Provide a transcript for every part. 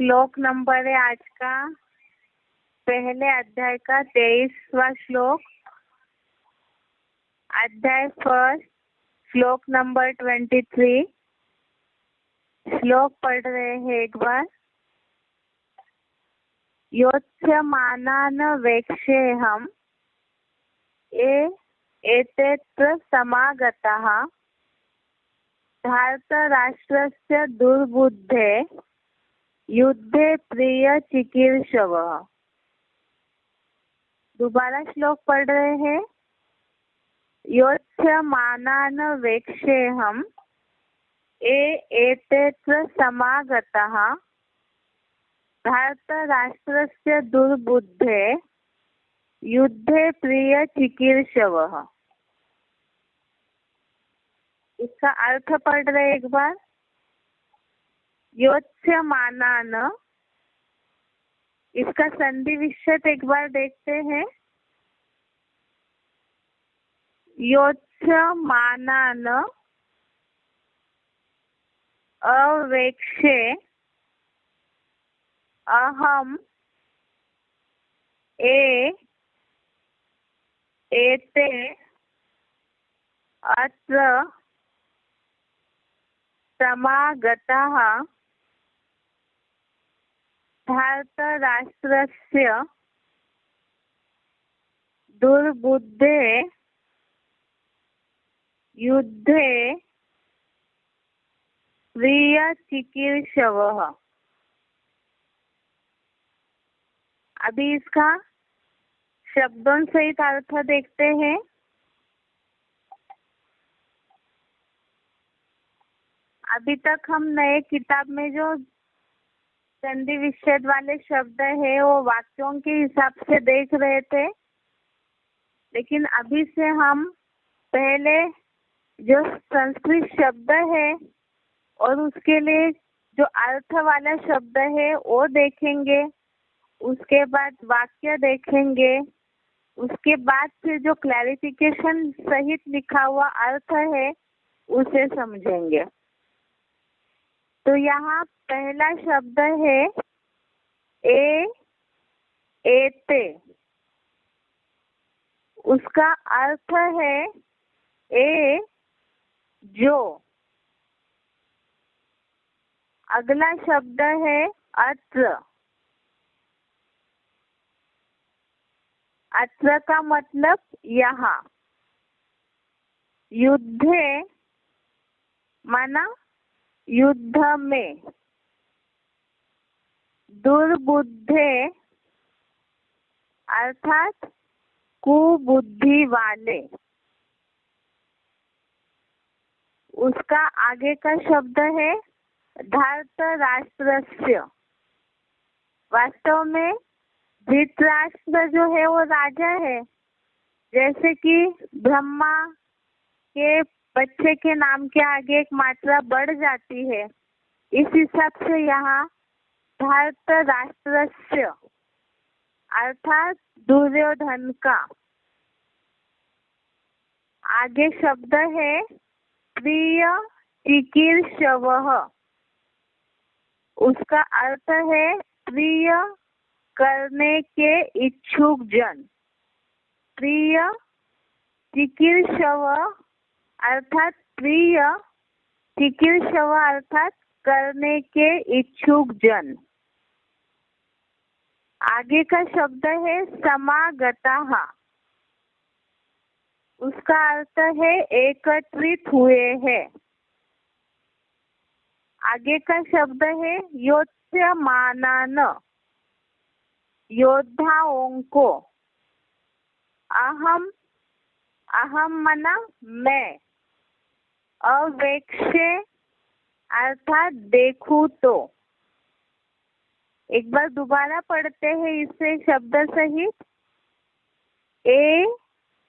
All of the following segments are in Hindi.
श्लोक नंबर है आज का पहले अध्याय का 23वां श्लोक। अध्याय फर्स्ट, श्लोक नंबर 23। श्लोक पढ़ रहे हैं एक बार। योत्स्यमानान् वेक्षेऽहम् एतेऽत्र समागताः धार्तराष्ट्रस्य दुर्बुद्धे युद्धे प्रिय चिकीर्षवः। दोबारा श्लोक पढ़ रहे हैं। योत्स्यमानान् वेक्षेऽहम् एतेऽत्र समागताः धार्तराष्ट्रस्य दुर्बुद्धे युद्धे प्रिय चिकीर्षवः। इसका अर्थ पढ़ रहे एक बार। योत्स्यमानान्, इसका संधि विच्छेद एक बार देखते हैं। योत्स्यमानान् अवेक्षे अहम् एते अत्र समागताः धार्तराष्ट्रस्य दुर्बुद्धे युद्धे प्रिय चिकीर्षवः। अभी इसका शब्दों सहित अर्थ देखते हैं। अभी तक हम नए किताब में जो संधि विच्छेद वाले शब्द है वो वाक्यों के हिसाब से देख रहे थे, लेकिन अभी से हम पहले जो संस्कृत शब्द है और उसके लिए जो अर्थ वाला शब्द है वो देखेंगे। उसके बाद वाक्य देखेंगे। उसके बाद फिर जो क्लैरिफिकेशन सहित लिखा हुआ अर्थ है उसे समझेंगे। तो यहाँ पहला शब्द है एते। उसका अर्थ है जो। अगला शब्द है अत्र। अत्र का मतलब यहाँ। युद्धे माना युद्ध में। दुर्बुद्धे अर्थात कुबुद्धि वाले। उसका आगे का शब्द है धार्तराष्ट्रस्य। वास्तव में धृतराष्ट्र जो है वो राजा है। जैसे कि ब्रह्मा के बच्चे के नाम के आगे एक मात्रा बढ़ जाती है, इस हिसाब से यहाँ धार्तराष्ट्रस्य अर्थात दुर्योधन का। आगे शब्द है प्रिय चिकीर्षवः। उसका अर्थ है प्रिय करने के इच्छुक जन। प्रिय चिकीर्षव अर्थात प्रिय, चिकीर्षव अर्थात करने के इच्छुक जन। आगे का शब्द है समागताः। उसका अर्थ है एकत्रित हुए हैं। आगे का शब्द है योत्स्यमानान्, योद्धाओं को। अहम मना मैं। अवेक्षे अर्थात देखूं तो। एक बार दोबारा पढ़ते हैं इसे शब्द सहित।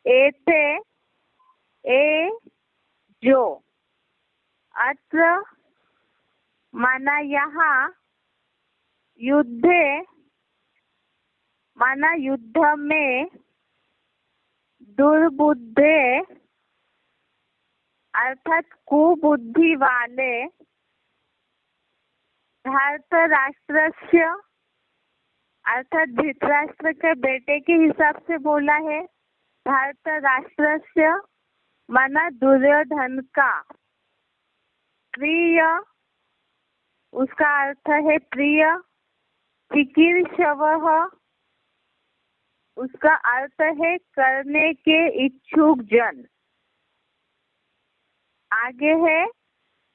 एते जो। अत्र माना यहाँ। युद्धे माना युद्ध में। दुर्बुद्धे अर्थात कुबुद्धि वाले। धार्तराष्ट्रस्य अर्थात धृतराष्ट्र के बेटे के हिसाब से बोला है। धार्तराष्ट्रस्य माना दुर्योधन का प्रिय, उसका अर्थ है प्रिय। चिकीर्षवः उसका अर्थ है करने के इच्छुक जन। आगे है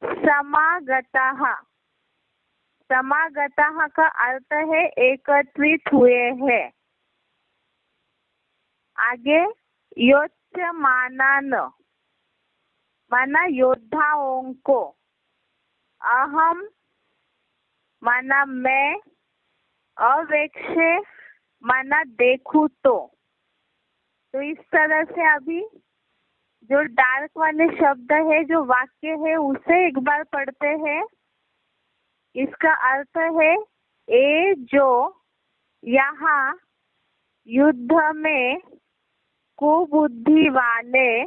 समागताः। समागताः का अर्थ है एकत्रित हुए हैं। आगे योत्स्यमानान् माना योद्धाओं को। अहम माना मैं। अवेक्षे माना देखूं तो इस तरह से अभी जो डार्क वाले शब्द है, जो वाक्य है, उसे एक बार पढ़ते हैं। इसका अर्थ है ए जो यहाँ युद्ध में कुबुद्धि वाले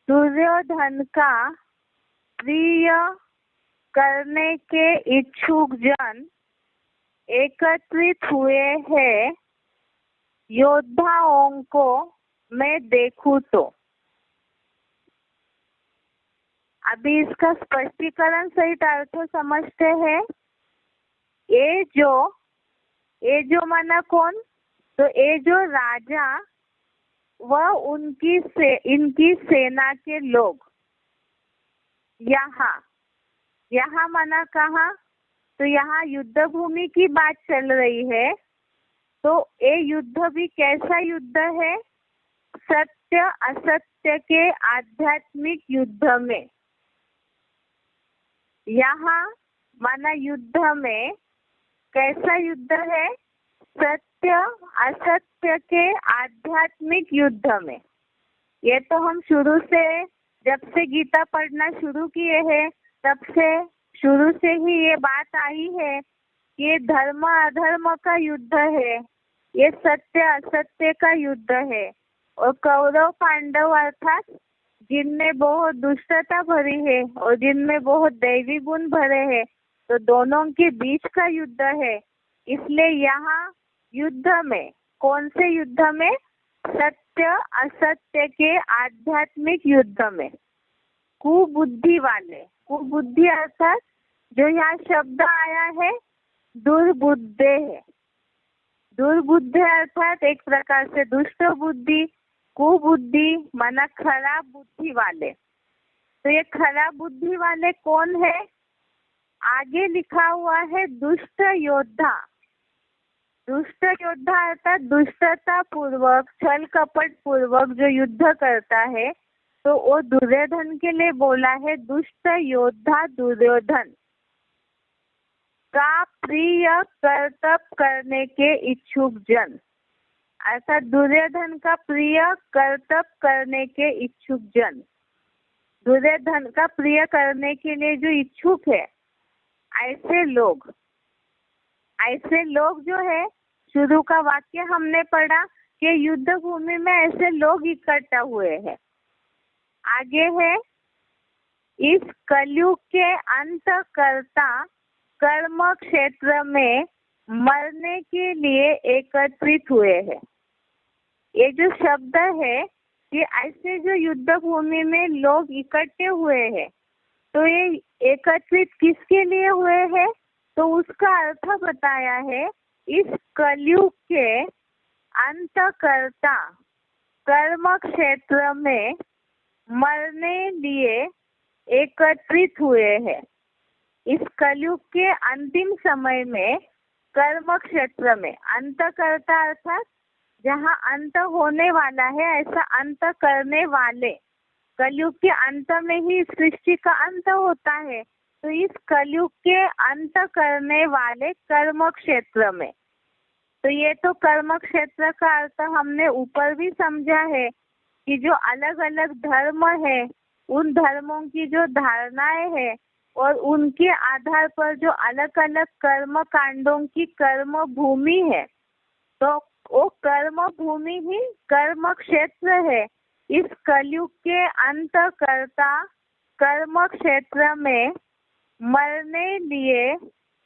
दुर्योधन का प्रिय करने के इच्छुक जन एकत्रित हुए हैं। योद्धाओं को मैं देखूं तो। अभी इसका स्पष्टीकरण सहित अर्थ समझते हैं। ये जो माना कौन, तो ये जो राजा व इनकी सेना के लोग। यहाँ माना कहाँ, तो यहाँ युद्ध भूमि की बात चल रही है। तो ये युद्ध भी कैसा युद्ध है? सत्य असत्य के आध्यात्मिक युद्ध में। यहाँ माना युद्ध में कैसा युद्ध है? सत्य असत्य के आध्यात्मिक युद्ध में। ये तो हम शुरू से, जब से गीता पढ़ना शुरू किए हैं, तब से शुरू से ही ये बात आई है कि ये धर्म अधर्म का युद्ध है, ये सत्य असत्य का युद्ध है। और कौरव पांडव अर्थात जिनमें बहुत दुष्टता भरी है और जिनमें बहुत दैवी गुण भरे हैं, तो दोनों के बीच का युद्ध है। इसलिए यहाँ युद्ध में, कौन से युद्ध में? सत्य असत्य के आध्यात्मिक युद्ध में। कुबुद्धि वाले, कुबुद्धि अर्थात जो यहाँ शब्द आया है दुर्बुद्धे है। दुर्बुद्धे अर्थात एक प्रकार से दुष्ट बुद्धि। कुबुद्धि माना खराब बुद्धि वाले। तो ये खराब बुद्धि वाले कौन है? आगे लिखा हुआ है दुष्ट योद्धा। दुष्ट योद्धा अर्थात दुष्टता पूर्वक, छल कपट पूर्वक जो युद्ध करता है, तो वो दुर्योधन के लिए बोला है दुष्ट योद्धा दुर्योधन का प्रिय कर्तव्य करने के इच्छुक जन। अर्थात दुर्योधन का प्रिय कर्तव्य करने के इच्छुक जन। दुर्योधन का प्रिय करने के लिए जो इच्छुक है, ऐसे लोग जो है, शुरू का वाक्य हमने पढ़ा कि युद्ध भूमि में ऐसे लोग इकट्ठा हुए हैं। आगे है इस कलयुग के अंतकर्ता कर्म क्षेत्र में मरने के लिए एकत्रित हुए हैं। ये जो शब्द है, ये ऐसे जो युद्ध भूमि में लोग इकट्ठे हुए हैं, तो ये एकत्रित किसके लिए हुए हैं? तो उसका अर्थ बताया है इस कलयुग के अंतकर्ता कर्म क्षेत्र में मरने लिए एकत्रित हुए हैं। इस कलयुग के अंतिम समय में कर्म क्षेत्र में, अंतकर्ता अर्थात जहाँ अंत होने वाला है, ऐसा अंत करने वाले। कलयुग के अंत में ही सृष्टि का अंत होता है, तो इस कलयुग के अंत करने वाले कर्म क्षेत्र में। तो ये तो कर्म क्षेत्र का अर्थ हमने ऊपर भी समझा है कि जो अलग अलग धर्म है, उन धर्मों की जो धारणाएं है और उनके आधार पर जो अलग अलग कर्म कांडों की कर्म भूमि है, तो वो कर्म भूमि ही कर्म क्षेत्र है। इस कलयुग के अंतकर्ता कर्म क्षेत्र में मरने लिए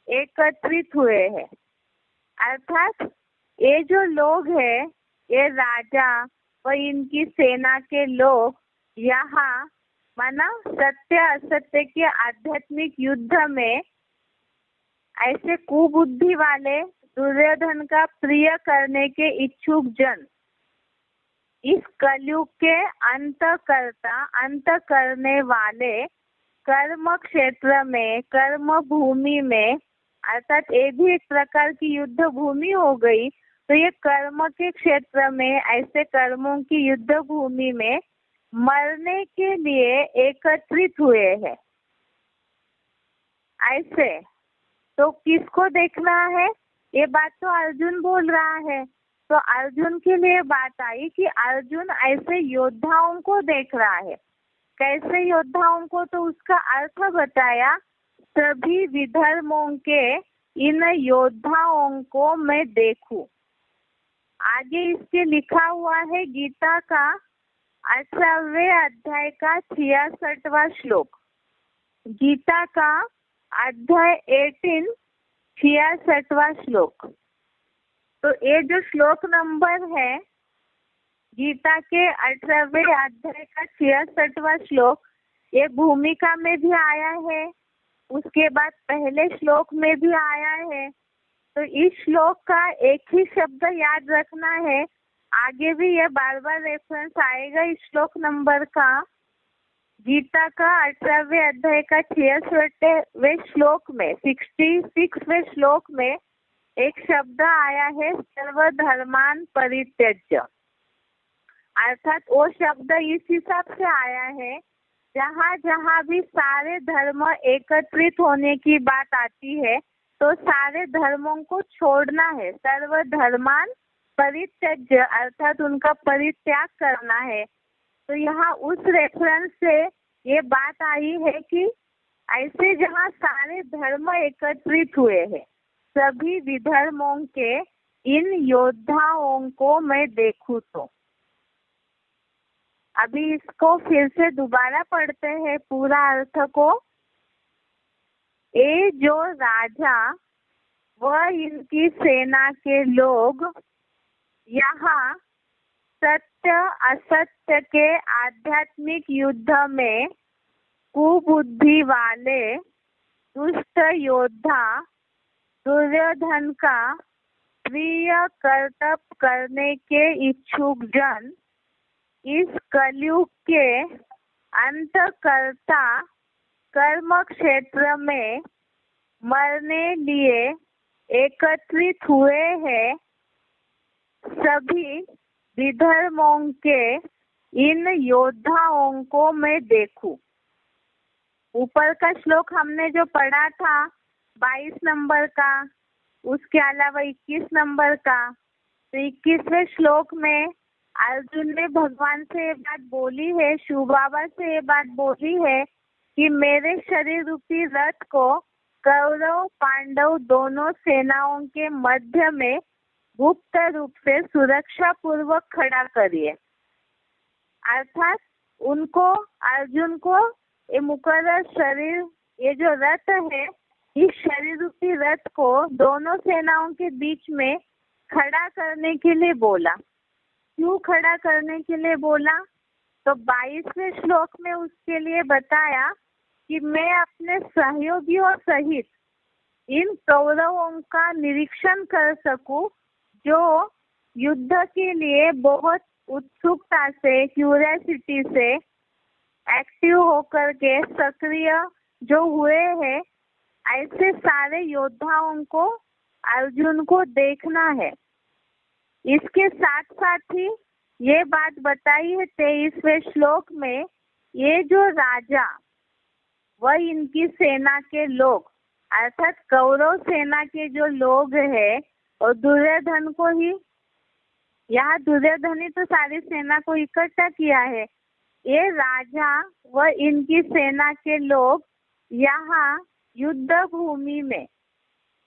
एकत्रित हुए हैं। अर्थात ये जो लोग हैं, ये राजा व इनकी सेना के लोग यहाँ माना सत्य असत्य के आध्यात्मिक युद्ध में ऐसे कुबुद्धि वाले दुर्योधन का प्रिय करने के इच्छुक जन इस कलयुग के अंत करने वाले कर्म क्षेत्र में, कर्म भूमि में, अर्थात ये भी एक प्रकार की युद्ध भूमि हो गई। तो ये कर्म के क्षेत्र में, ऐसे कर्मों की युद्ध भूमि में मरने के लिए एकत्रित हुए हैं। ऐसे तो किसको देखना है? ये बात तो अर्जुन बोल रहा है। तो अर्जुन के लिए बात आई कि अर्जुन ऐसे योद्धाओं को देख रहा है। कैसे योद्धाओं को? तो उसका अर्थ बताया, सभी विधर्मों के इन योद्धाओं को मैं देखूं। आगे इसके लिखा हुआ है गीता का 18वें अध्याय का 66वां श्लोक। गीता का अध्याय 18 66वां श्लोक। तो ये जो श्लोक नंबर है गीता के 18वें अध्याय का 66वां श्लोक, ये भूमिका में भी आया है, उसके बाद पहले श्लोक में भी आया है। तो इस श्लोक का एक ही शब्द याद रखना है, आगे भी ये बार बार रेफरेंस आएगा इस श्लोक नंबर का। गीता का 18वें अध्याय का 66वें श्लोक में, 66वें श्लोक में एक शब्द आया है, सर्वधर्मान परित्यज्य। अर्थात वो शब्द इस हिसाब से आया है, जहाँ जहाँ भी सारे धर्म एकत्रित होने की बात आती है तो सारे धर्मों को छोड़ना है। सर्वधर्मान परित्यज्य अर्थात उनका परित्याग करना है। तो यहाँ उस रेफरेंस से ये बात आई है कि ऐसे जहाँ सारे धर्म एकत्रित हुए हैं, सभी विधर्मों के इन योद्धाओं को मैं देखूं। तो अभी इसको फिर से दोबारा पढ़ते हैं पूरा अर्थ को। ये जो राजा व इनकी सेना के लोग यहाँ सत्य असत्य के आध्यात्मिक युद्ध में कुबुद्धि वाले दुष्ट योद्धा दुर्योधन का प्रिय कर्तव्य करने के इच्छुक जन इस कलयुग के अंतकर्ता कर्म क्षेत्र में मरने लिए एकत्रित हुए हैं। सभी विधर्मों के इन योद्धाओं को मैं देखूं। ऊपर का श्लोक हमने जो पढ़ा था 22 नंबर का, उसके अलावा 21 नंबर का, तो 21वें श्लोक में अर्जुन ने भगवान से ये बात बोली है, शिव बाबा से ये बात बोली है कि मेरे शरीर रूपी रथ को कौरव पांडव दोनों सेनाओं के मध्य में गुप्त रूप से सुरक्षा पूर्वक खड़ा करिए। अर्थात उनको, अर्जुन को ये मुकर्रर शरीर, ये जो रथ है, इस शरीर रूपी रथ को दोनों सेनाओं के बीच में खड़ा करने के लिए बोला। क्यों खड़ा करने के लिए बोला? तो 22वें श्लोक में उसके लिए बताया कि मैं अपने सहयोगियों सहित इन कौरवों का निरीक्षण कर सकूं, जो युद्ध के लिए बहुत उत्सुकता से, क्यूरियोसिटी से एक्टिव होकर के सक्रिय जो हुए हैं, ऐसे सारे योद्धाओं को अर्जुन को देखना है। इसके साथ साथ ही ये बात बताई है 23वें श्लोक में, ये जो राजा व इनकी सेना के लोग, अर्थात कौरव सेना के जो लोग हैं और दुर्योधन को ही, यहाँ दुर्योधन ही तो सारी सेना को इकट्ठा किया है। ये राजा व इनकी सेना के लोग यहाँ युद्ध भूमि में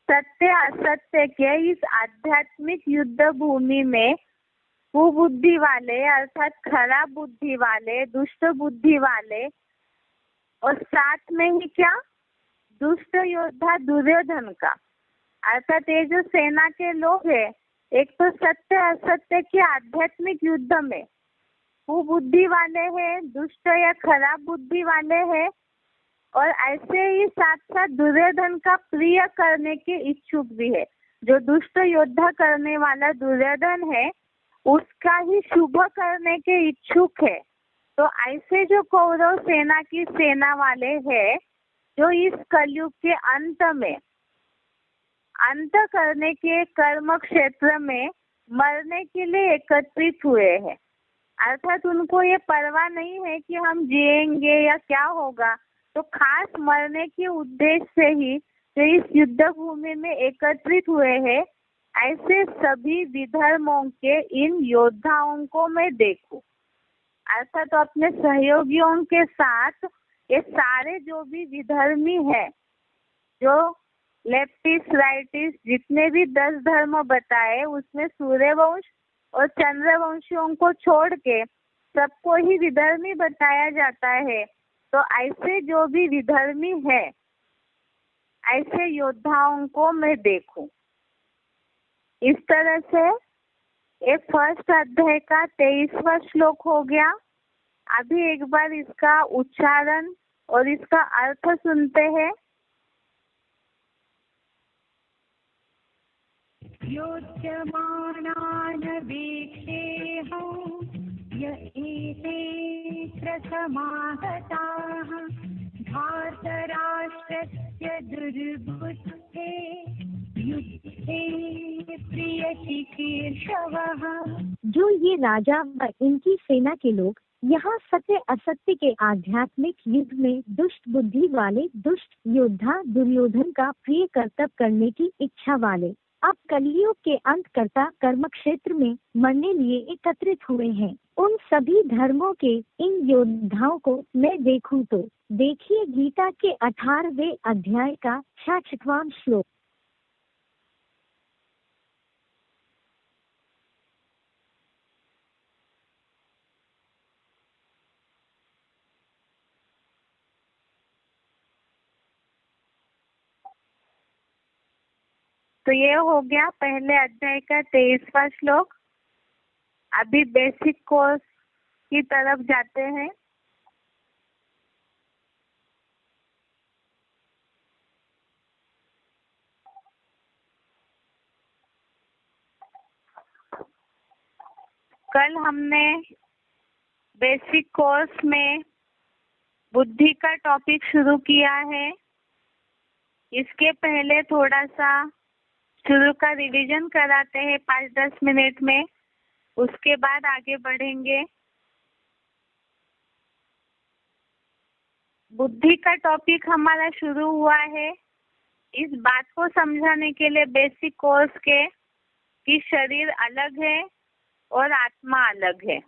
सत्य असत्य के इस आध्यात्मिक युद्ध भूमि में कुबुद्धि वाले अर्थात खराब बुद्धि वाले, दुष्ट बुद्धि वाले, और साथ में ही क्या, दुष्ट योद्धा दुर्योधन का। अर्थात ये जो सेना के लोग हैं, एक तो सत्य असत्य के आध्यात्मिक युद्ध में कुबुद्धि वाले हैं, दुष्ट या खराब बुद्धि वाले हैं, और ऐसे ही साथ साथ दुर्योधन का प्रिय करने के इच्छुक भी है। जो दुष्ट योद्धा करने वाला दुर्योधन है, उसका ही शुभ करने के इच्छुक है। तो ऐसे जो कौरव सेना की सेना वाले हैं, जो इस कलयुग के अंत करने के कर्म क्षेत्र में मरने के लिए एकत्रित हुए हैं। अर्थात उनको ये परवाह नहीं है कि हम जिएंगे या क्या होगा, तो खास मरने के उद्देश्य से ही जो इस युद्ध भूमि में एकत्रित हुए हैं, ऐसे सभी विधर्मों के इन योद्धाओं को मैं देखूं। अर्थात तो अपने सहयोगियों के साथ ये सारे जो भी विधर्मी है, जो लेफ्टिस्ट राइटिस्ट जितने भी 10 धर्म बताए, उसमें सूर्यवंश और चंद्रवंशियों को छोड़ के सबको ही विधर्मी बताया जाता है। तो ऐसे जो भी विधर्मी है, ऐसे योद्धाओं को मैं देखूं। इस तरह से ये फर्स्ट अध्याय का 23वां श्लोक हो गया। अभी एक बार इसका उच्चारण और इसका अर्थ सुनते हैं। योच्यमानान् वीक्षेऽहं य एते प्रसमागताः धार्तराष्ट्रस्य दुर्बुद्धे युद्धे प्रियचिकीर्षवः। जो ये राजा व इनकी सेना के लोग यहाँ सत्य असत्य के आध्यात्मिक युद्ध में दुष्ट बुद्धि वाले दुष्ट योद्धा दुर्योधन का प्रिय कर्तव्य करने की इच्छा वाले अब कलियुग के अंतकर्ता कर्म क्षेत्र में मरने लिए एकत्रित हुए हैं, उन सभी धर्मों के इन योद्धाओं को मैं देखूं तो देखिए गीता के 18वें अध्याय का 66वां श्लोक। तो ये हो गया पहले अध्याय का 23वां श्लोक। अभी बेसिक कोर्स की तरफ जाते हैं। कल हमने बेसिक कोर्स में बुद्धि का टॉपिक शुरू किया है। इसके पहले थोड़ा सा शुरू का रिवीजन कराते हैं 5-10 मिनट में, उसके बाद आगे बढ़ेंगे। बुद्धि का टॉपिक हमारा शुरू हुआ है इस बात को समझाने के लिए बेसिक कोर्स के कि शरीर अलग है और आत्मा अलग है।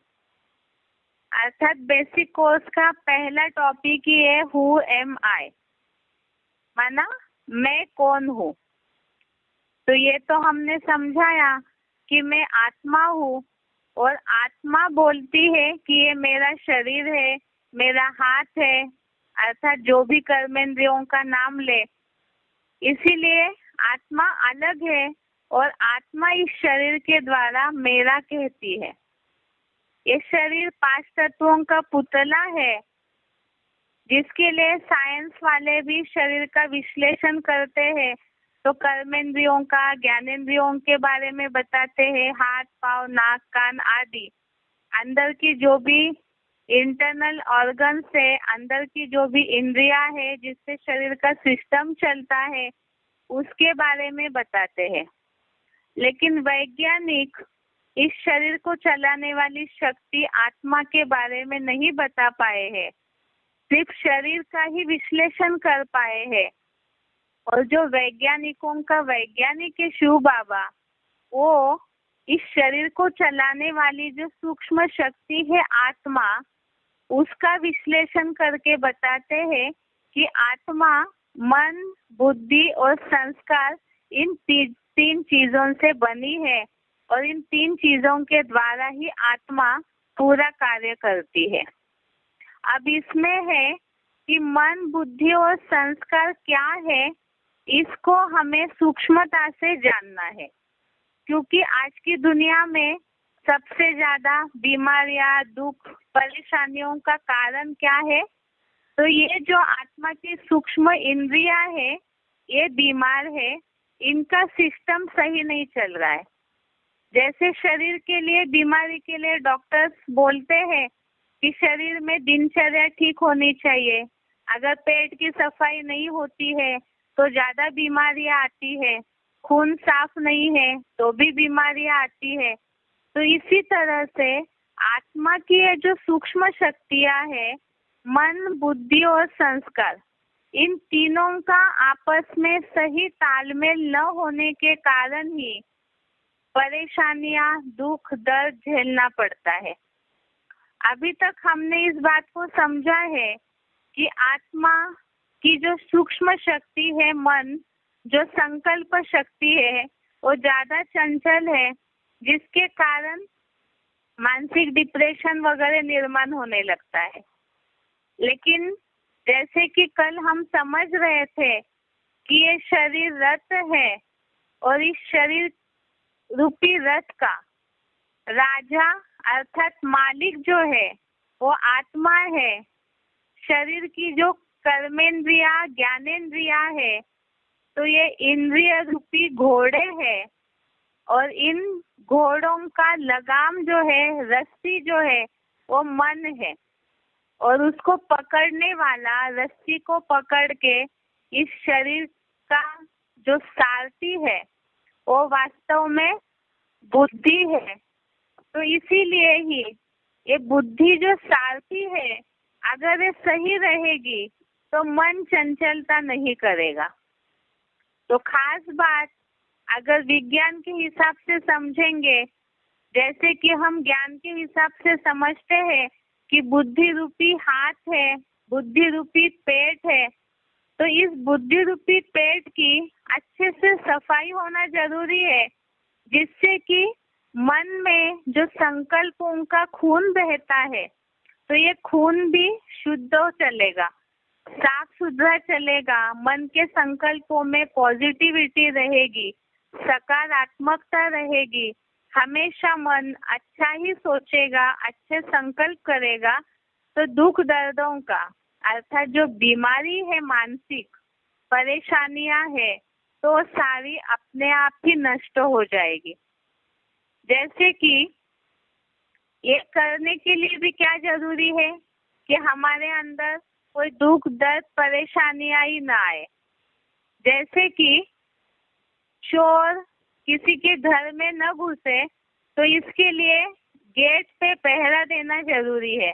अर्थात बेसिक कोर्स का पहला टॉपिक ही है हु एम आई, माना मैं कौन हूँ। तो ये तो हमने समझाया कि मैं आत्मा हूँ, और आत्मा बोलती है कि ये मेरा शरीर है, मेरा हाथ है, अर्थात जो भी कर्मेंद्रियों का नाम ले। इसीलिए आत्मा अलग है और आत्मा इस शरीर के द्वारा मेरा कहती है। ये शरीर 5 तत्वों का पुतला है, जिसके लिए साइंस वाले भी शरीर का विश्लेषण करते हैं। तो कर्मेंद्रियों का, ज्ञानेंद्रियों के बारे में बताते हैं, हाथ पाँव नाक कान आदि। अंदर की जो भी इंटरनल ऑर्गन्स है, अंदर की जो भी इंद्रियां है जिससे शरीर का सिस्टम चलता है, उसके बारे में बताते हैं। लेकिन वैज्ञानिक इस शरीर को चलाने वाली शक्ति आत्मा के बारे में नहीं बता पाए हैं, सिर्फ शरीर का ही विश्लेषण कर पाए हैं। और जो वैज्ञानिकों का वैज्ञानिक है शिव बाबा, वो इस शरीर को चलाने वाली जो सूक्ष्म शक्ति है आत्मा, उसका विश्लेषण करके बताते हैं कि आत्मा मन, बुद्धि और संस्कार इन 3 चीजों से बनी है, और इन 3 चीजों के द्वारा ही आत्मा पूरा कार्य करती है। अब इसमें है कि मन, बुद्धि और संस्कार क्या है, इसको हमें सूक्ष्मता से जानना है। क्योंकि आज की दुनिया में सबसे ज्यादा बीमारियां, दुख, परेशानियों का कारण क्या है? तो ये जो आत्मा की सूक्ष्म इंद्रियां है, ये बीमार है, इनका सिस्टम सही नहीं चल रहा है। जैसे शरीर के लिए, बीमारी के लिए डॉक्टर्स बोलते हैं कि शरीर में दिनचर्या ठीक होनी चाहिए। अगर पेट की सफाई नहीं होती है तो ज्यादा बीमारियां आती है, खून साफ नहीं है तो भी बीमारियां आती है। तो इसी तरह से आत्मा की ये जो सूक्ष्म शक्तियां है, मन, बुद्धि और संस्कार, इन तीनों का आपस में सही तालमेल न होने के कारण ही परेशानियां, दुख, दर्द झेलना पड़ता है। अभी तक हमने इस बात को समझा है कि आत्मा की जो सूक्ष्म शक्ति है, मन, जो संकल्प शक्ति है, वो ज्यादा चंचल है, जिसके कारण मानसिक डिप्रेशन वगैरह निर्माण होने लगता है। लेकिन जैसे कि कल हम समझ रहे थे कि ये शरीर रथ है और इस शरीर रूपी रथ का राजा अर्थात मालिक जो है वो आत्मा है। शरीर की जो कर्मेंद्रिया, ज्ञानेंद्रिया है, तो ये इंद्रिय रूपी घोड़े हैं और इन घोड़ों का लगाम जो है, रस्सी जो है, वो मन है। और उसको पकड़ने वाला, रस्सी को पकड़ के इस शरीर का जो सारथी है वो वास्तव में बुद्धि है। तो इसीलिए ही ये बुद्धि जो सारथी है, अगर ये सही रहेगी तो मन चंचलता नहीं करेगा। तो खास बात अगर विज्ञान के हिसाब से समझेंगे, जैसे कि हम ज्ञान के हिसाब से समझते हैं कि बुद्धि रूपी हाथ है, बुद्धि रूपी पेट है, तो इस बुद्धि रूपी पेट की अच्छे से सफाई होना जरूरी है, जिससे कि मन में जो संकल्पों का खून बहता है, तो ये खून भी शुद्ध चलेगा, साफ सुथरा चलेगा। मन के संकल्पों में पॉजिटिविटी रहेगी, सकारात्मकता रहेगी। हमेशा मन अच्छा ही सोचेगा, अच्छे संकल्प करेगा, तो दुख दर्दों का अर्थात जो बीमारी है, मानसिक परेशानियां है, तो सारी अपने आप ही नष्ट हो जाएगी। जैसे कि ये करने के लिए भी क्या जरूरी है कि हमारे अंदर कोई दुख, दर्द, परेशानियां ही ना आए। जैसे कि चोर किसी के घर में न घुसे, तो इसके लिए गेट पे पहरा देना जरूरी है।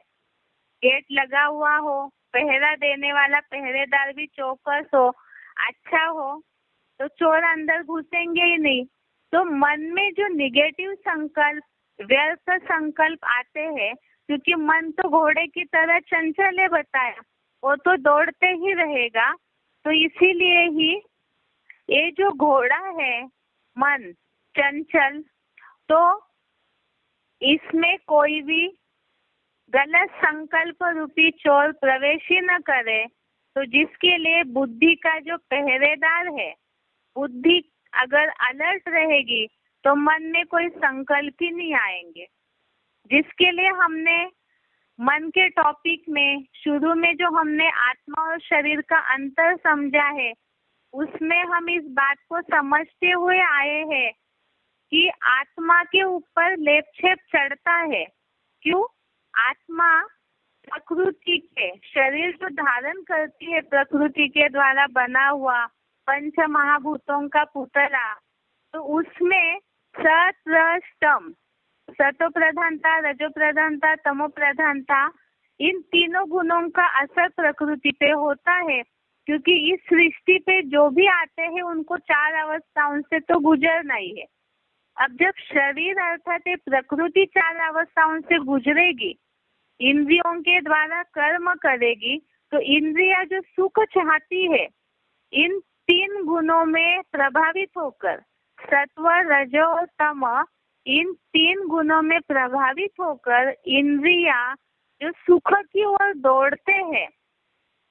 गेट लगा हुआ हो, पहरा देने वाला पहरेदार भी चौकस हो, अच्छा हो, तो चोर अंदर घुसेंगे ही नहीं। तो मन में जो निगेटिव संकल्प, व्यर्थ संकल्प आते हैं, क्योंकि मन तो घोड़े की तरह चंचल है बताया, वो तो दौड़ते ही रहेगा। तो इसीलिए ही ये जो घोड़ा है मन चंचल, तो इसमें कोई भी गलत संकल्प रूपी चोर प्रवेश ही न करे। तो जिसके लिए बुद्धि का जो पहरेदार है, बुद्धि अगर अलर्ट रहेगी तो मन में कोई संकल्प ही नहीं आएंगे। जिसके लिए हमने मन के टॉपिक में शुरू में जो हमने आत्मा और शरीर का अंतर समझा है, उसमें हम इस बात को समझते हुए आए हैं कि आत्मा के ऊपर लेपछेप चढ़ता है। क्यों? आत्मा प्रकृति के, शरीर जो धारण करती है प्रकृति के द्वारा बना हुआ पंच महाभूतों का पुतला, तो उसमें सत, रज, तम, सतो प्रधानता, रजो प्रधानता, तमो प्रधानता, इन तीनों गुणों का असर प्रकृति पे होता है। क्योंकि इस सृष्टि पे जो भी आते हैं उनको चार अवस्थाओं से तो गुजरना ही है। अब जब शरीर अर्थात प्रकृति चार अवस्थाओं से गुजरेगी, इंद्रियों के द्वारा कर्म करेगी, तो इंद्रिया जो सुख चाहती है, इन तीन गुणों में प्रभावित होकर, सत्व, रजो और तम, इन तीन गुणों में प्रभावित होकर इंद्रिया जो सुख की ओर दौड़ते हैं,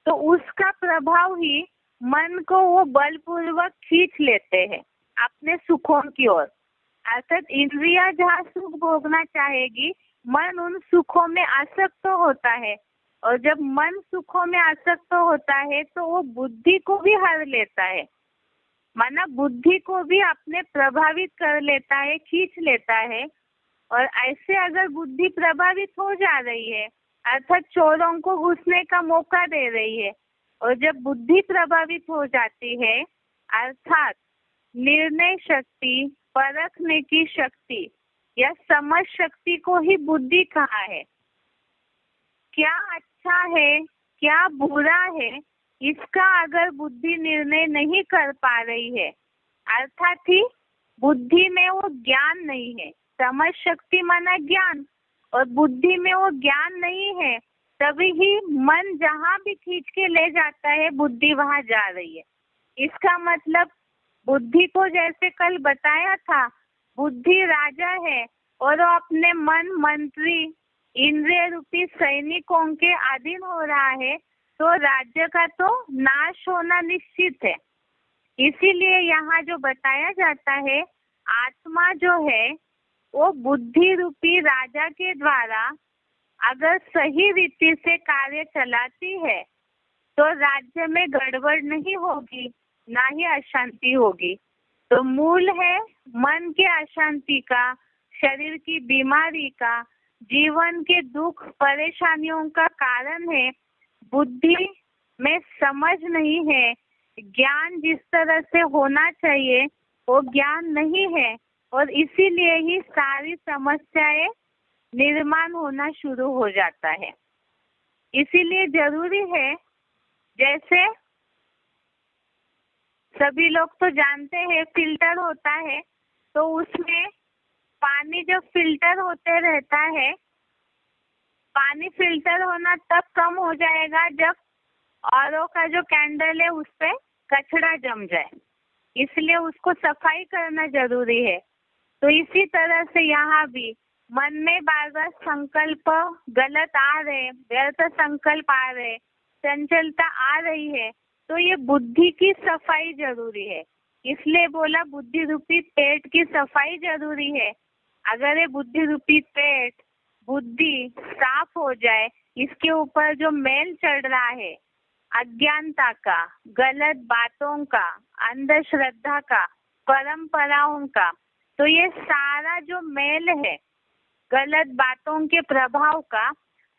तो उसका प्रभाव ही मन को वो बलपूर्वक खींच लेते हैं अपने सुखों की ओर। अर्थात इंद्रिया जहाँ सुख भोगना चाहेगी, मन उन सुखों में आसक्त होता है, और जब मन सुखों में आसक्त होता है तो वो बुद्धि को भी हर लेता है, माना बुद्धि को भी अपने प्रभावित कर लेता है, खींच लेता है। और ऐसे अगर बुद्धि प्रभावित हो जा रही है, अर्थात चोरों को घुसने का मौका दे रही है, और जब बुद्धि प्रभावित हो जाती है, अर्थात निर्णय शक्ति, परखने की शक्ति या समझ शक्ति को ही बुद्धि कहा है। क्या अच्छा है, क्या बुरा है, इसका अगर बुद्धि निर्णय नहीं कर पा रही है, अर्थात ही बुद्धि में वो ज्ञान नहीं है। समझ शक्ति माना ज्ञान, और बुद्धि में वो ज्ञान नहीं है, तभी ही मन जहाँ भी खींच के ले जाता है, बुद्धि वहाँ जा रही है। इसका मतलब बुद्धि को जैसे कल बताया था, बुद्धि राजा है और वो अपने मन, मंत्री, इंद्रिय रूपी सैनिकों के अधीन हो रहा है, तो राज्य का तो नाश होना निश्चित है। इसीलिए यहाँ जो बताया जाता है, आत्मा जो है वो बुद्धि रूपी राजा के द्वारा अगर सही रीति से कार्य चलाती है तो राज्य में गड़बड़ नहीं होगी, ना ही अशांति होगी। तो मूल है मन के अशांति का, शरीर की बीमारी का, जीवन के दुख परेशानियों का कारण है बुद्धि में समझ नहीं है, ज्ञान जिस तरह से होना चाहिए वो ज्ञान नहीं है, और इसीलिए ही सारी समस्याएं निर्माण होना शुरू हो जाता है। इसीलिए जरूरी है, जैसे सभी लोग तो जानते हैं फिल्टर होता है, तो उसमें पानी जब फिल्टर होते रहता है, पानी फिल्टर होना तब कम हो जाएगा जब औरों का जो कैंडल है उस पे कचरा जम जाए, इसलिए उसको सफाई करना जरूरी है। तो इसी तरह से यहाँ भी मन में बार बार संकल्प गलत आ रहे, व्यर्थ संकल्प आ रहे, चंचलता आ रही है, तो ये बुद्धि की सफाई जरूरी है। इसलिए बोला बुद्धि रूपी पेट की सफाई जरूरी है। अगर ये बुद्धि रूपी पेट, बुद्धि साफ हो जाए, इसके ऊपर जो मैल चढ़ रहा है अज्ञानता का, गलत बातों का, अंधश्रद्धा का, परंपराओं का, तो ये सारा जो मैल है गलत बातों के प्रभाव का,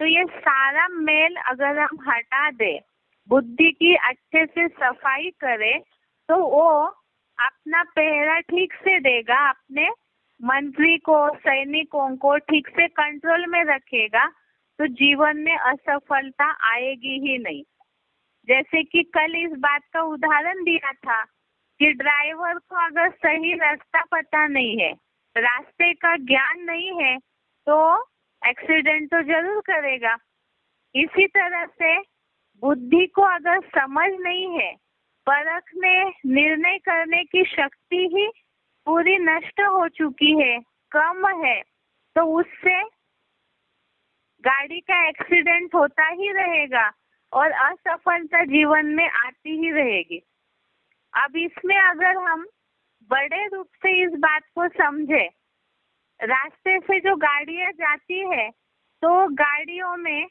तो ये सारा मैल अगर हम हटा दे, बुद्धि की अच्छे से सफाई करे, तो वो अपना पहरा ठीक से देगा, अपने मंत्री को, सैनिकों को ठीक से कंट्रोल में रखेगा, तो जीवन में असफलता आएगी ही नहीं। जैसे कि कल इस बात का उदाहरण दिया था कि ड्राइवर को अगर सही रास्ता पता नहीं है, रास्ते का ज्ञान नहीं है, तो एक्सीडेंट तो जरूर करेगा। इसी तरह से बुद्धि को अगर समझ नहीं है, परखने, निर्णय करने की शक्ति ही पूरी नष्ट हो चुकी है, कम है, तो उससे गाड़ी का एक्सीडेंट होता ही रहेगा और असफलता जीवन में आती ही रहेगी। अब इसमें अगर हम बड़े रूप से इस बात को समझे, रास्ते से जो गाड़ियां जाती है, तो गाड़ियों में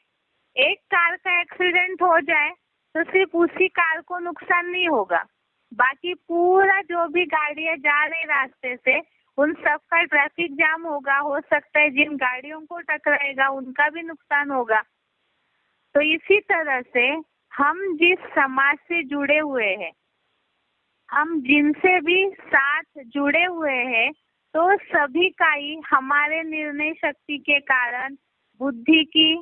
एक कार का एक्सीडेंट हो जाए तो सिर्फ उसी कार को नुकसान नहीं होगा, बाकी पूरा जो भी गाड़ियां जा रही रास्ते से उन सबका ट्रैफिक जाम होगा, हो सकता है जिन गाड़ियों को टकराएगा उनका भी नुकसान होगा। तो इसी तरह से हम जिस समाज से जुड़े हुए हैं, हम जिनसे भी साथ जुड़े हुए हैं, तो सभी का ही हमारे निर्णय शक्ति के कारण, बुद्धि की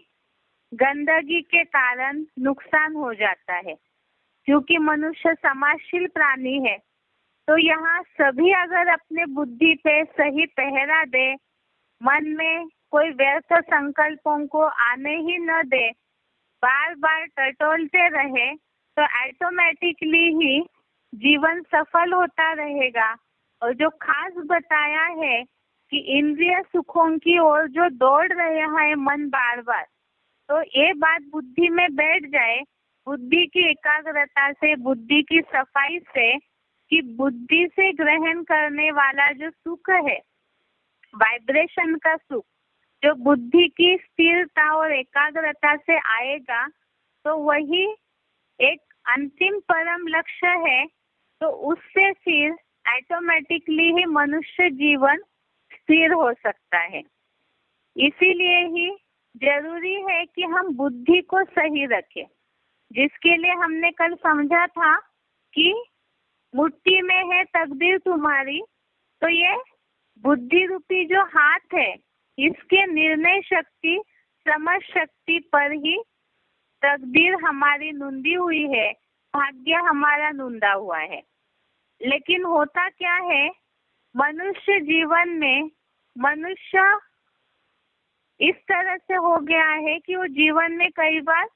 गंदगी के कारण नुकसान हो जाता है। क्योंकि मनुष्य समाजशील प्राणी है, तो यहाँ सभी अगर अपने बुद्धि पे सही पहरा दे, मन में कोई व्यर्थ संकल्पों को आने ही न दे, बार बार टटोलते रहे, तो ऑटोमेटिकली ही जीवन सफल होता रहेगा। और जो खास बताया है कि इंद्रिय सुखों की ओर जो दौड़ रहा है मन बार बार, तो ये बात बुद्धि में बैठ जाए बुद्धि की एकाग्रता से, बुद्धि की सफाई से, कि बुद्धि से ग्रहण करने वाला जो सुख है, वाइब्रेशन का सुख, जो बुद्धि की स्थिरता और एकाग्रता से आएगा, तो वही एक अंतिम परम लक्ष्य है। तो उससे फिर ऑटोमेटिकली ही मनुष्य जीवन स्थिर हो सकता है। इसीलिए ही जरूरी है कि हम बुद्धि को सही रखें, जिसके लिए हमने कल समझा था कि मुट्ठी में है तकदीर तुम्हारी। तो ये बुद्धि रूपी जो हाथ है, इसके निर्णय शक्ति, समझ शक्ति पर ही तकदीर हमारी नुंदी हुई है, भाग्य हमारा नुंदा हुआ है। लेकिन होता क्या है, मनुष्य जीवन में मनुष्य इस तरह से हो गया है कि वो जीवन में कई बार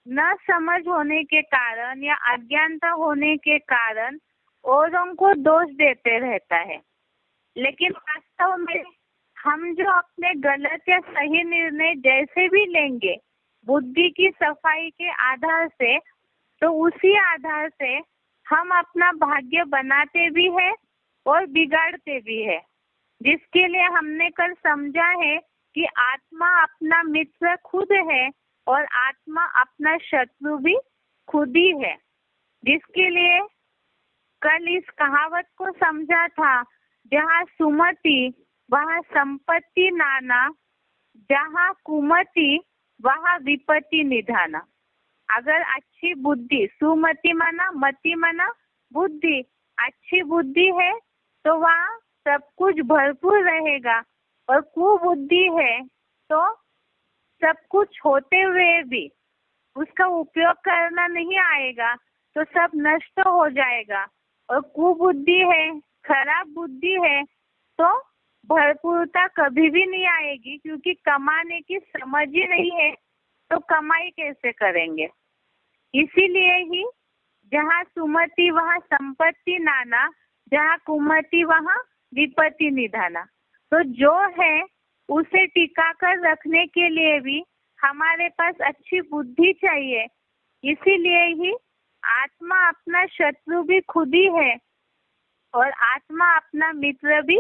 न समझ होने के कारण या अज्ञानता होने के कारण औरों को दोष देते रहता है। लेकिन वास्तव में हम जो अपने गलत या सही निर्णय जैसे भी लेंगे बुद्धि की सफाई के आधार से, तो उसी आधार से हम अपना भाग्य बनाते भी है और बिगाड़ते भी है। जिसके लिए हमने कल समझा है कि आत्मा अपना मित्र खुद है और आत्मा अपना शत्रु भी खुद ही है। जिसके लिए कल इस कहावत को समझा था, जहाँ सुमति वहाँ संपत्ति नाना, जहाँ कुमति वहाँ विपत्ति निधाना। अगर अच्छी बुद्धि, सुमति माना, मति माना बुद्धि, अच्छी बुद्धि है तो वहाँ सब कुछ भरपूर रहेगा, और कुबुद्धि है तो सब कुछ होते हुए भी उसका उपयोग करना नहीं आएगा, तो सब नष्ट हो जाएगा। और कुबुद्धि है, खराब बुद्धि है, तो भरपूरता कभी भी नहीं आएगी, क्योंकि कमाने की समझ ही नहीं है, तो कमाई कैसे करेंगे। इसीलिए ही जहाँ सुमति वहाँ संपत्ति नाना, जहाँ कुमति वहाँ विपत्ति निधाना। तो जो है उसे टिका कर रखने के लिए भी हमारे पास अच्छी बुद्धि चाहिए। इसीलिए ही आत्मा अपना शत्रु भी खुद ही है और आत्मा अपना मित्र भी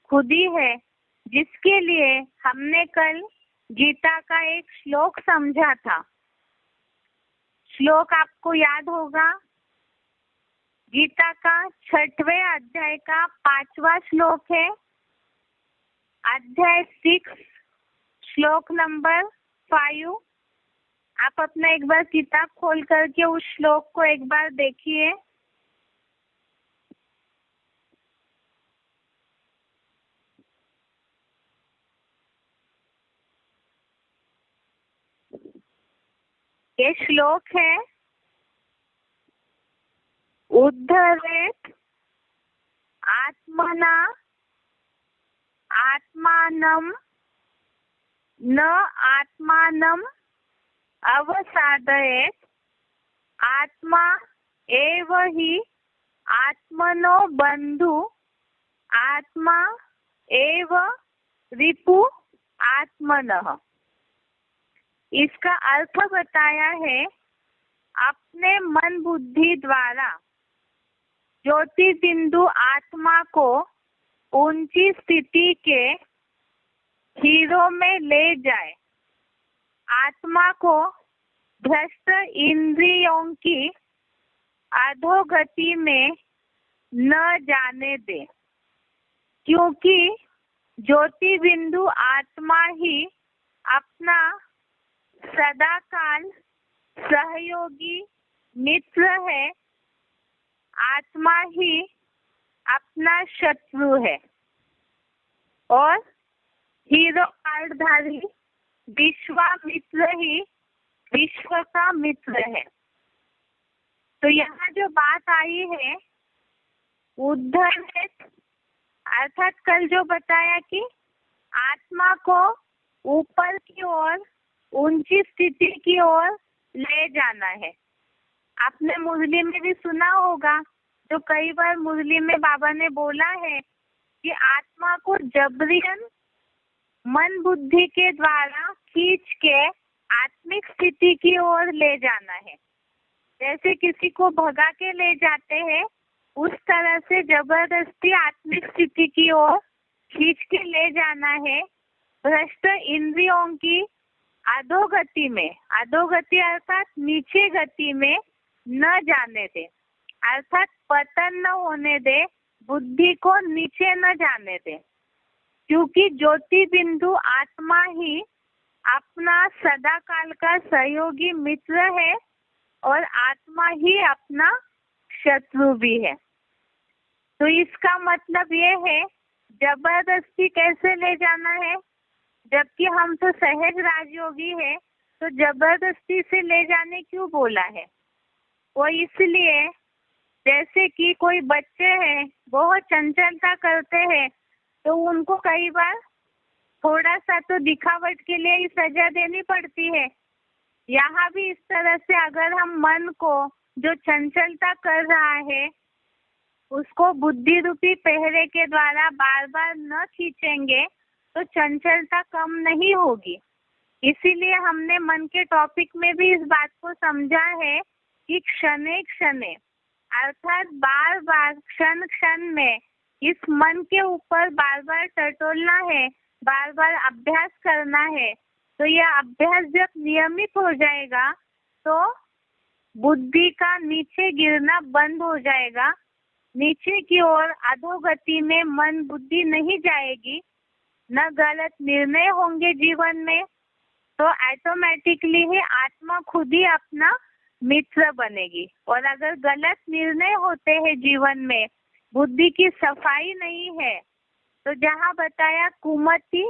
खुद ही है। जिसके लिए हमने कल गीता का एक श्लोक समझा था। श्लोक आपको याद होगा, गीता का 6वें अध्याय का 5वां श्लोक है, अध्याय 6 श्लोक नंबर 5। आप अपना एक बार किताब खोल करके उस श्लोक को एक बार देखिए। ये श्लोक है, उद्धरेत आत्मना आत्मानं न आत्मानं अवसादयेत, आत्मा एव हि आत्मनो बंधु, आत्मा एव रिपु आत्मनः। इसका अर्थ बताया है, अपने मन बुद्धि द्वारा ज्योति बिंदु आत्मा को ऊंची स्थिति के हीरो में ले जाए, आत्मा को भ्रष्ट इंद्रियों की अधोगति में न जाने दे, क्योंकि ज्योति बिंदु आत्मा ही अपना सदाकाल सहयोगी मित्र है, आत्मा ही अपना शत्रु है, और हीरो कार्डधारी विश्वामित्र ही विश्व का मित्र है। तो यहाँ जो बात आई है उद्धरेत, अर्थात कल जो बताया कि आत्मा को ऊपर की ओर, ऊंची स्थिति की ओर ले जाना है। आपने मुरली में भी सुना होगा, जो कई बार मुरली में बाबा ने बोला है कि आत्मा को जबरियन मन बुद्धि के द्वारा खींच के आत्मिक स्थिति की ओर ले जाना है। जैसे किसी को भगा के ले जाते हैं, उस तरह से जबरदस्ती आत्मिक स्थिति की ओर खींच के ले जाना है। भ्रष्ट इंद्रियों की अधोगति में, अधोगति अर्थात नीचे गति में न जाने दे, अर्थात पतन न होने दे, बुद्धि को नीचे न जाने दे, क्योंकि ज्योति बिंदु आत्मा ही अपना सदा काल का सहयोगी मित्र है और आत्मा ही अपना शत्रु भी है। तो इसका मतलब ये है, जबरदस्ती कैसे ले जाना है, जबकि हम तो सहज राजयोगी है, तो जबरदस्ती से ले जाने क्यों बोला है? वो इसलिए, जैसे कि कोई बच्चे हैं बहुत चंचलता करते हैं, तो उनको कई बार थोड़ा सा तो दिखावट के लिए ही सजा देनी पड़ती है। यहाँ भी इस तरह से अगर हम मन को जो चंचलता कर रहा है उसको बुद्धि रूपी पहरे के द्वारा बार बार न खींचेंगे तो चंचलता कम नहीं होगी। इसीलिए हमने मन के टॉपिक में भी इस बात को समझा है कि क्षणे क्षणे अर्थात बार बार क्षण क्षण में इस मन के ऊपर बार बार टटोलना है, बार बार अभ्यास करना है। तो यह अभ्यास जब नियमित हो जाएगा तो बुद्धि का नीचे गिरना बंद हो जाएगा, नीचे की ओर अधोगति में मन बुद्धि नहीं जाएगी, न गलत निर्णय होंगे जीवन में, तो ऑटोमेटिकली ही आत्मा खुद ही अपना मित्र बनेगी। और अगर गलत निर्णय होते हैं जीवन में, बुद्धि की सफाई नहीं है, तो जहाँ बताया कुमति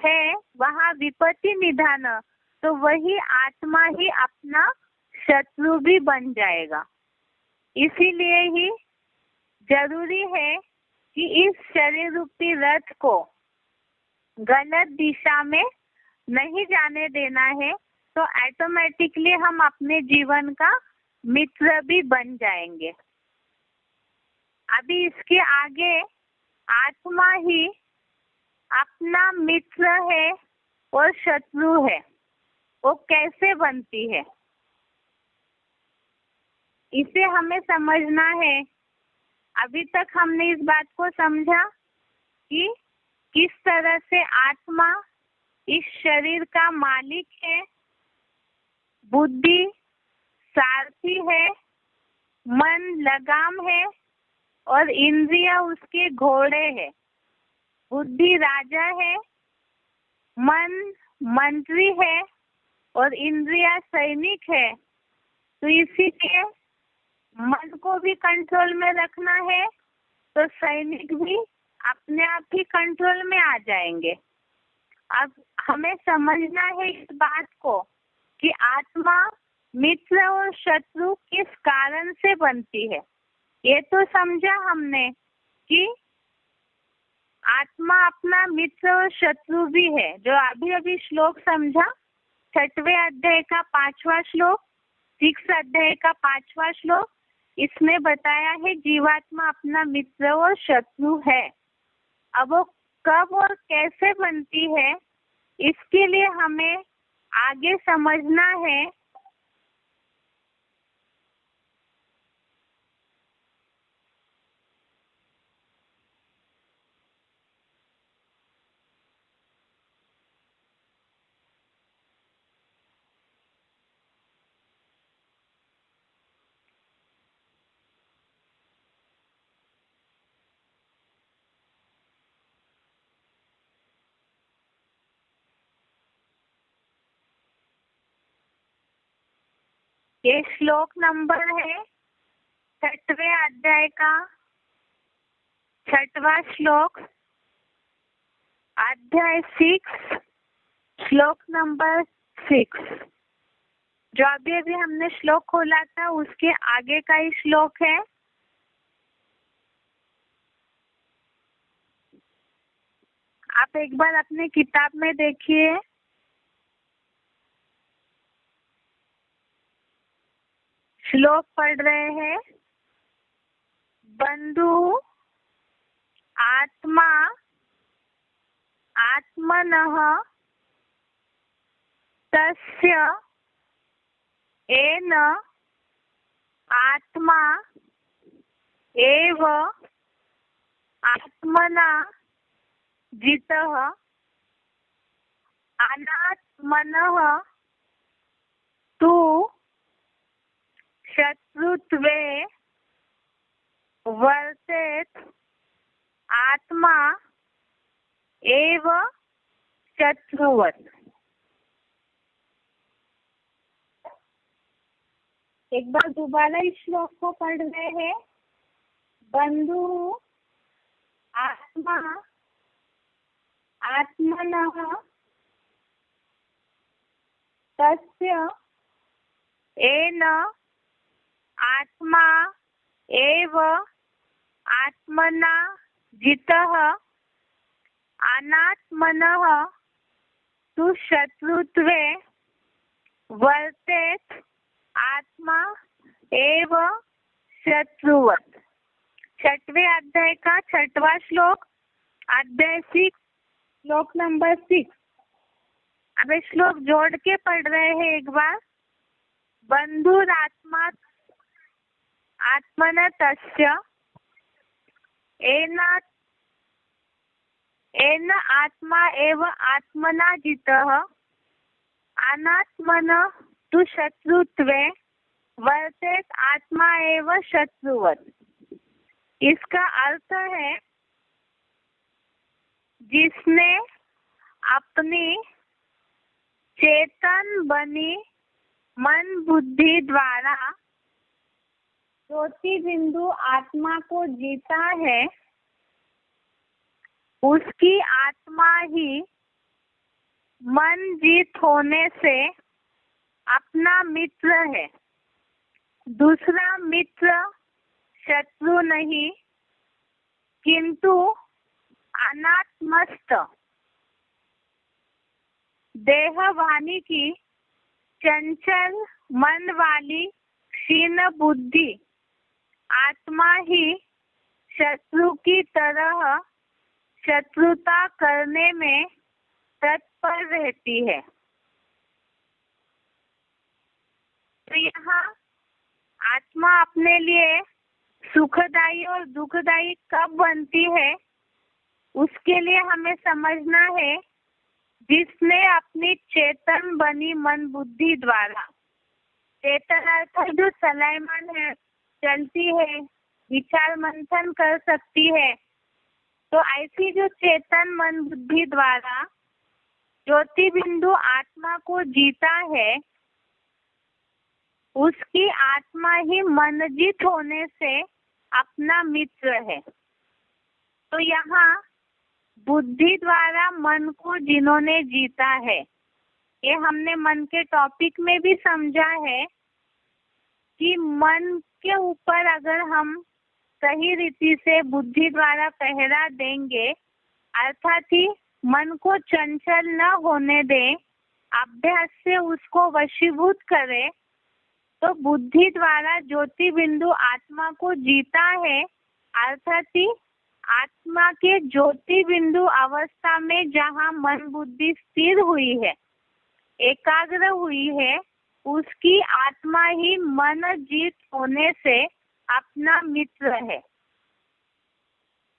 है वहाँ विपत्ति निधान, तो वही आत्मा ही अपना शत्रु भी बन जाएगा। इसीलिए ही जरूरी है कि इस शरीर रूपी रथ को गलत दिशा में नहीं जाने देना है, तो ऑटोमेटिकली हम अपने जीवन का मित्र भी बन जाएंगे। अभी इसके आगे आत्मा ही अपना मित्र है और शत्रु है, वो कैसे बनती है इसे हमें समझना है। अभी तक हमने इस बात को समझा कि किस तरह से आत्मा इस शरीर का मालिक है, बुद्धि सारथी है, मन लगाम है और इंद्रिया उसके घोड़े है। बुद्धि राजा है, मन मंत्री है और इंद्रिया सैनिक है। तो इसीलिए मन को भी कंट्रोल में रखना है, तो सैनिक भी अपने आप ही कंट्रोल में आ जाएंगे। अब हमें समझना है इस बात को कि आत्मा मित्र और शत्रु किस कारण से बनती है। ये तो समझा हमने कि आत्मा अपना मित्र और शत्रु भी है, जो अभी अभी श्लोक समझा, 6वें अध्याय का 5वां श्लोक, 6 अध्याय का 5वां श्लोक, इसमें बताया है जीवात्मा अपना मित्र और शत्रु है। अब वो कब और कैसे बनती है, इसके लिए हमें आगे समझना है। ये श्लोक नंबर है 6वें अध्याय का 6वां श्लोक, अध्याय 6, श्लोक नंबर 6। जो अभी अभी हमने श्लोक खोला था उसके आगे का ही श्लोक है। आप एक बार अपने किताब में देखिए। श्लोक पढ़ रहे हैं, बंधु आत्मा आत्मनः तस्य येन आत्मा एव आत्मना जितः अनात्मनः तु शत्रुत्वे वर्तेत आत्मा एव शत्रुवत्। एक बार दोबारा इस श्लोक को पढ़ रहे हैं। बंधु आत्मा आत्मनः तस्य येन आत्मा एव आत्मना जितः अनात्मनः तु शत्रुत्वे वर्तेत आत्मा एव शत्रुवत्। छठवें अध्याय का छठवां श्लोक, अध्याय 6, श्लोक नंबर 6। अब श्लोक जोड़ के पढ़ रहे हैं एक बार। बंधुरात्मा आत्मन तस्य येन आत्मा एव आत्मना जितः अनात्मनः तु शत्रुत्वे वर्तेत आत्मा एव शत्रुवत्। इसका अर्थ है जिसने अपनी चेतन बनी मन बुद्धि द्वारा ज्योति बिंदु आत्मा को जीता है, उसकी आत्मा ही मन जीत होने से अपना मित्र है। दूसरा मित्र शत्रु नहीं किंतु अनात्मस्थ देह वाणी की चंचल मन वाली क्षीण बुद्धि आत्मा ही शत्रु की तरह शत्रुता करने में तत्पर रहती है। तो यहाँ आत्मा अपने लिए सुखदायी और दुखदायी कब बनती है, उसके लिए हमें समझना है जिसने अपनी चेतन बनी मन बुद्धि द्वारा, चेतन अर्थात जो चलायमान है, चलती है, विचार मंथन कर सकती है, तो ऐसी जो चेतन मन बुद्धि द्वारा ज्योति बिंदु आत्मा को जीता है, उसकी आत्मा ही मनजित होने से अपना मित्र है। तो यहाँ बुद्धि द्वारा मन को जिन्होंने जीता है, ये हमने मन के टॉपिक में भी समझा है कि मन के ऊपर अगर हम सही रीति से बुद्धि द्वारा पहरा देंगे, अर्थात ही मन को चंचल न होने दें, अभ्यास से उसको वशीभूत करें, तो बुद्धि द्वारा ज्योति बिंदु आत्मा को जीता है। अर्थात ही आत्मा के ज्योति बिंदु अवस्था में जहाँ मन बुद्धि स्थिर हुई है, एकाग्र हुई है, उसकी आत्मा ही मन जीत होने से अपना मित्र है।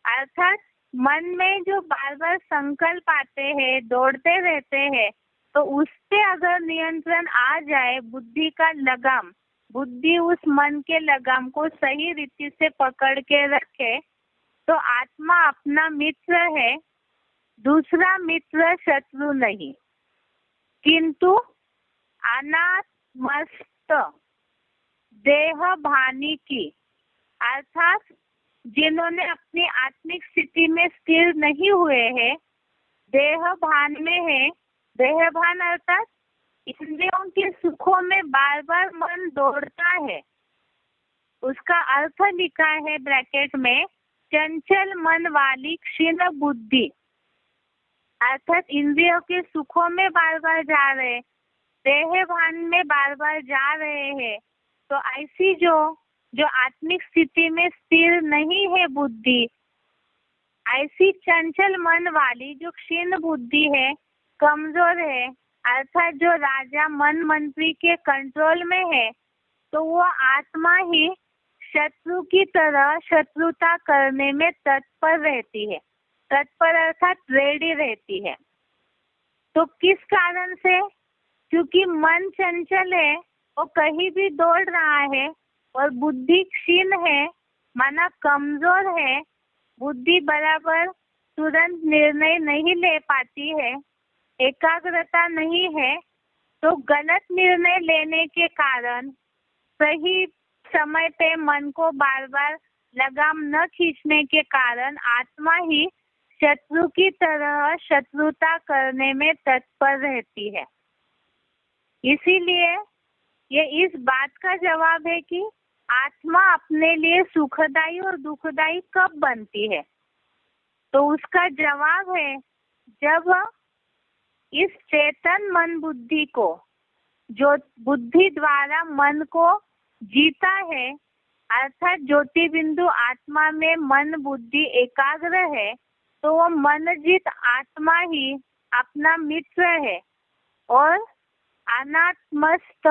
अर्थात मन में जो बार बार संकल्प आते हैं, दौड़ते रहते हैं, तो उस पे अगर नियंत्रण आ जाए, बुद्धि का लगाम, बुद्धि उस मन के लगाम को सही रीति से पकड़ के रखे, तो आत्मा अपना मित्र है, दूसरा मित्र शत्रु नहीं, किंतु अनात्मस्थ देह भानी की, अर्थात जिन्होंने अपनी आत्मिक स्थिति में स्थिर नहीं हुए हैं, देह भान में है। देह भान अर्थात इंद्रियों के सुखों में बार बार मन दौड़ता है। उसका अर्थ लिखा है ब्रैकेट में, चंचल मन वाली क्षीण बुद्धि, अर्थात इंद्रियों के सुखों में बार बार जा रहे, देह भान में बार बार जा रहे हैं। तो ऐसी जो आत्मिक स्थिति में स्थिर नहीं है बुद्धि, ऐसी चंचल मन वाली जो क्षीण बुद्धि है, कमजोर है, अर्थात जो राजा मन मंत्री के कंट्रोल में है, तो वो आत्मा ही शत्रु की तरह शत्रुता करने में तत्पर रहती है। तत्पर अर्थात रेडी रहती है। तो किस कारण से? क्योंकि मन चंचल है, वो कहीं भी दौड़ रहा है, और बुद्धि क्षीण है, माना कमजोर है। बुद्धि बराबर तुरंत निर्णय नहीं ले पाती है, एकाग्रता नहीं है। तो गलत निर्णय लेने के कारण, सही समय पे मन को बार बार लगाम न खींचने के कारण आत्मा ही शत्रु की तरह शत्रुता करने में तत्पर रहती है। इसीलिए ये इस बात का जवाब है कि आत्मा अपने लिए सुखदायी और दुखदायी कब बनती है। तो उसका जवाब है जब इस चेतन मन बुद्धि को, जो बुद्धि द्वारा मन को जीता है, अर्थात ज्योति बिंदु आत्मा में मन बुद्धि एकाग्र है, तो वो मन जीत आत्मा ही अपना मित्र है। और अनात्मस्थ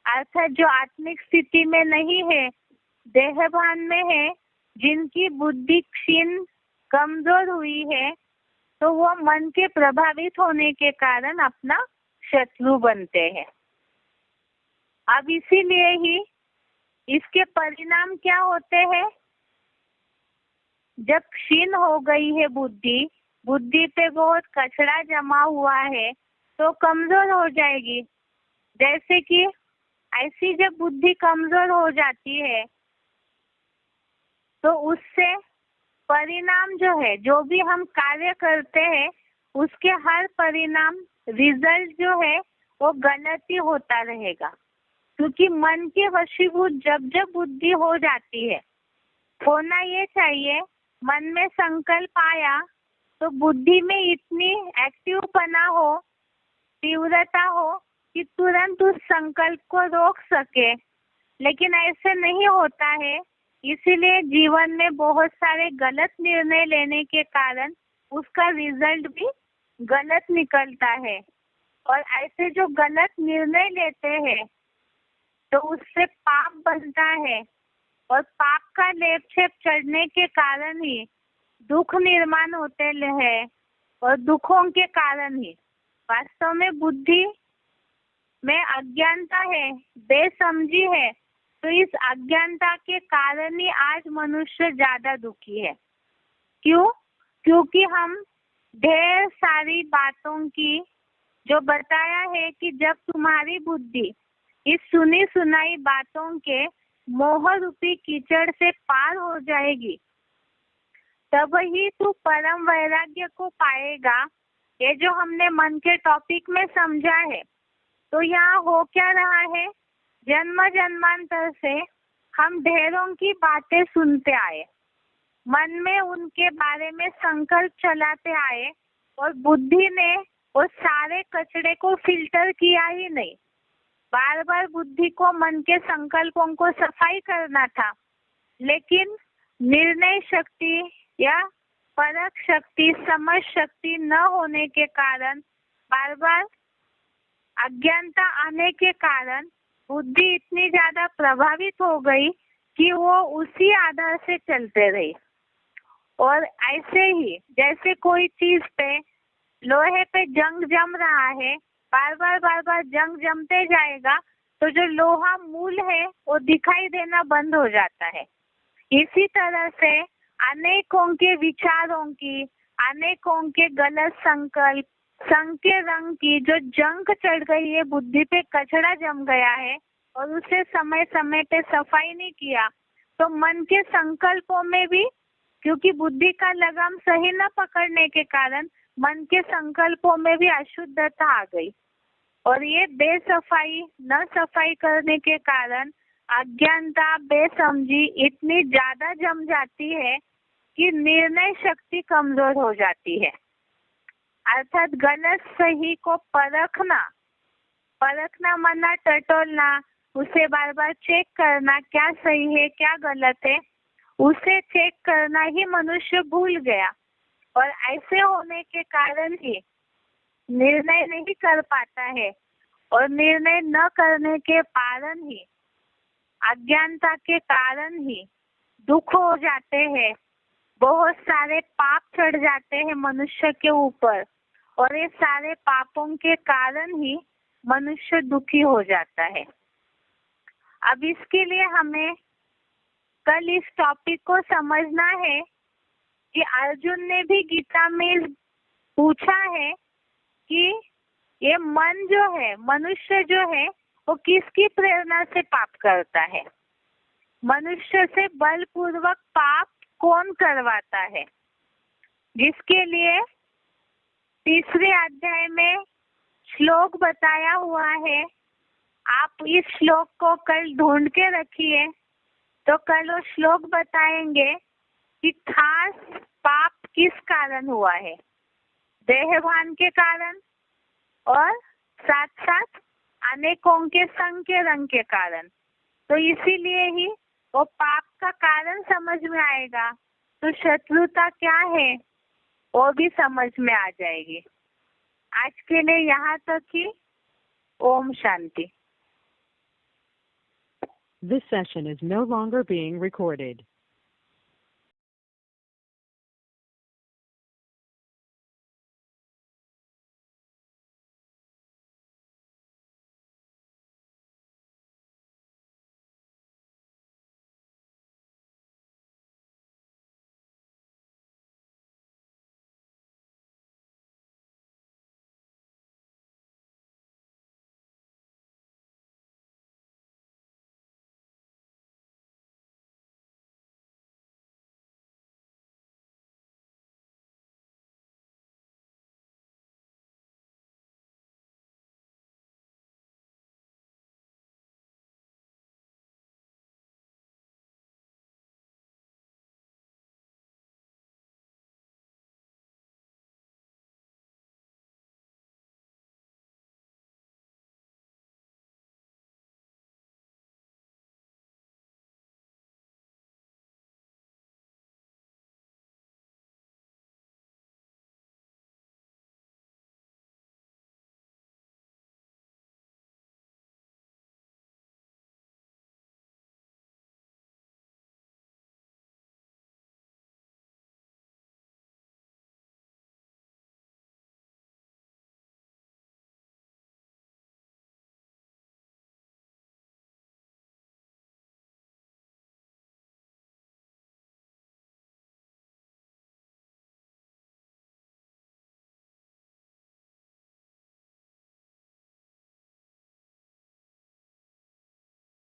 अर्थात जो आत्मिक स्थिति में नहीं है, देहभान में है, जिनकी बुद्धि क्षीण कमजोर हुई है, तो वो मन के प्रभावित होने के कारण अपना शत्रु बनते हैं। अब इसीलिए ही इसके परिणाम क्या होते हैं? जब क्षीण हो गई है बुद्धि, बुद्धि पे बहुत कचरा जमा हुआ है, तो कमजोर हो जाएगी। जैसे कि ऐसी जब बुद्धि कमजोर हो जाती है, तो उससे परिणाम जो है, जो भी हम कार्य करते हैं, उसके हर परिणाम, रिजल्ट जो है वो गलत ही होता रहेगा। क्योंकि मन के वशीभूत जब जब बुद्धि हो जाती है, होना ये चाहिए, मन में संकल्प आया तो बुद्धि में इतनी एक्टिवपना हो, तीव्रता हो कि तुरंत उस संकल्प को रोक सके। लेकिन ऐसे नहीं होता है। इसीलिए जीवन में बहुत सारे गलत निर्णय लेने के कारण उसका रिजल्ट भी गलत निकलता है। और ऐसे जो गलत निर्णय लेते हैं, तो उससे पाप बनता है, और पाप का लेप छेप चढ़ने के कारण ही दुख निर्माण होते हैं, और दुखों के कारण ही वास्तव में बुद्धि में अज्ञानता है, बेसमझी है। तो इस अज्ञानता के कारण ही आज मनुष्य ज्यादा दुखी है। क्यों? क्योंकि हम ढेर सारी बातों की, जो बताया है कि जब तुम्हारी बुद्धि इस सुनी सुनाई बातों के मोह रूपी कीचड़ से पार हो जाएगी, तब ही तू परम वैराग्य को पाएगा। ये जो हमने मन के टॉपिक में समझा है, तो यहाँ हो क्या रहा है? जन्म जन्मांतर से हम ढेरों की बातें सुनते आए, मन में उनके बारे में संकल्प चलाते आए, और बुद्धि ने उस सारे कचरे को फिल्टर किया ही नहीं। बार बार बुद्धि को मन के संकल्पों को सफाई करना था, लेकिन निर्णय शक्ति या परख शक्ति, समझ शक्ति न होने के कारण, बार बार अज्ञानता आने के कारण बुद्धि इतनी ज्यादा प्रभावित हो गई कि वो उसी आधार से चलते रही। और ऐसे ही जैसे कोई चीज पे, लोहे पे जंग जम रहा है, बार बार जंग जमते जाएगा, तो जो लोहा मूल है वो दिखाई देना बंद हो जाता है। इसी तरह से अनेकों के विचारों की, अनेकों के गलत संकल्प, संग के रंग की जो जंग चढ़ गई है, बुद्धि पे कचरा जम गया है, और उसे समय समय पे सफाई नहीं किया, तो मन के संकल्पों में भी, क्योंकि बुद्धि का लगाम सही न पकड़ने के कारण मन के संकल्पों में भी अशुद्धता आ गई। और ये बेसफाई, न सफाई करने के कारण अज्ञानता, बेसमझी इतनी ज्यादा जम जाती है कि निर्णय शक्ति कमजोर हो जाती है। अर्थात गलत सही को परखना माना टटोलना, उसे बार बार चेक करना, क्या सही है क्या गलत है, उसे चेक करना ही मनुष्य भूल गया। और ऐसे होने के कारण ही निर्णय नहीं कर पाता है, और निर्णय न करने के कारण ही अज्ञानता के कारण ही दुख हो जाते हैं, बहुत सारे पाप चढ़ जाते हैं मनुष्य के ऊपर, और ये सारे पापों के कारण ही मनुष्य दुखी हो जाता है। अब इसके लिए हमें कल इस टॉपिक को समझना है कि अर्जुन ने भी गीता में पूछा है कि ये मन जो है, मनुष्य जो है, वो किसकी प्रेरणा से पाप करता है, मनुष्य से बलपूर्वक पाप कौन करवाता है, जिसके लिए तीसरे अध्याय में श्लोक बताया हुआ है। आप इस श्लोक को कल ढूंढ के रखिए, तो कल वो श्लोक बताएंगे कि खास पाप किस कारण हुआ है, देहभान के कारण और साथ साथ अनेकों के संग के रंग के कारण। तो इसीलिए ही वो पाप का कारण समझ में आएगा, तो शत्रुता क्या है वो भी समझ में आ जाएगी। आज के लिए यहाँ तक ही। Om Shanti. This session is no longer being recorded.